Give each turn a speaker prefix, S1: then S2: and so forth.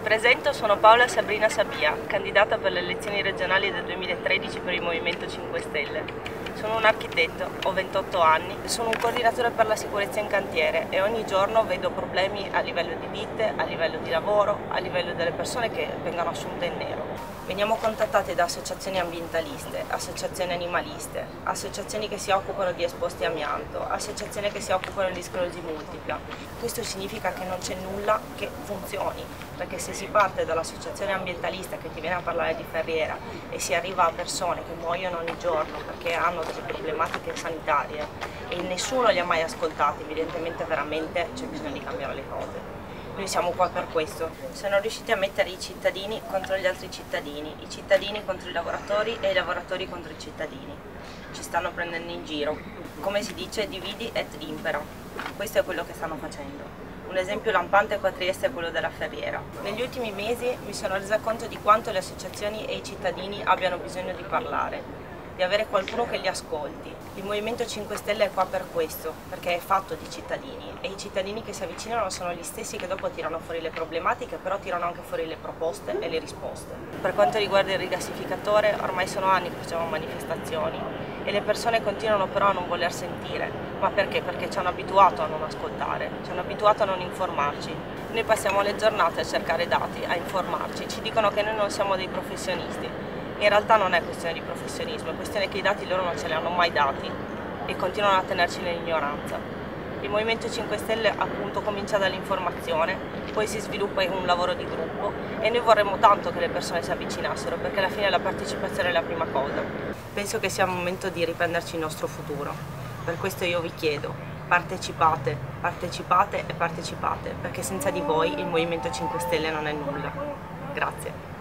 S1: presento, sono Paola Sabrina Sabia, candidata per le elezioni regionali del 2013 per il Movimento 5 Stelle. Sono un architetto, ho 28 anni, sono un coordinatore per la sicurezza in cantiere e ogni giorno vedo problemi a livello di ditte, a livello di lavoro, a livello delle persone che vengono assunte in nero. Veniamo contattate da associazioni ambientaliste, associazioni animaliste, associazioni che si occupano di esposti amianto, associazioni che si occupano di sclerosi multipla. Questo significa che non c'è nulla che funzioni, perché se si parte dall'associazione ambientalista che ti viene a parlare di Ferriera e si arriva a persone che muoiono ogni giorno perché hanno delle problematiche sanitarie e nessuno li ha mai ascoltati, evidentemente veramente c'è bisogno di cambiare le cose. Noi siamo qua per questo. Sono riusciti a mettere i cittadini contro gli altri cittadini, i cittadini contro i lavoratori e i lavoratori contro i cittadini. Ci stanno prendendo in giro. Come si dice, dividi et impera. Questo è quello che stanno facendo. Un esempio lampante qua a Trieste è quello della Ferriera. Negli ultimi mesi mi sono resa conto di quanto le associazioni e i cittadini abbiano bisogno di parlare, di avere qualcuno che li ascolti. Il Movimento 5 Stelle è qua per questo, perché è fatto di cittadini e i cittadini che si avvicinano sono gli stessi che dopo tirano fuori le problematiche, però tirano anche fuori le proposte e le risposte. Per quanto riguarda il rigassificatore, ormai sono anni che facciamo manifestazioni e le persone continuano però a non voler sentire. Ma perché? Perché ci hanno abituato a non ascoltare, ci hanno abituato a non informarci. Noi passiamo le giornate a cercare dati, a informarci, ci dicono che noi non siamo dei professionisti. In realtà non è questione di professionismo, è questione che i dati loro non ce li hanno mai dati e continuano a tenerci nell'ignoranza. Il Movimento 5 Stelle appunto comincia dall'informazione, poi si sviluppa in un lavoro di gruppo e noi vorremmo tanto che le persone si avvicinassero perché alla fine la partecipazione è la prima cosa. Penso che sia il momento di riprenderci il nostro futuro. Per questo io vi chiedo, partecipate, partecipate e partecipate, perché senza di voi il Movimento 5 Stelle non è nulla. Grazie.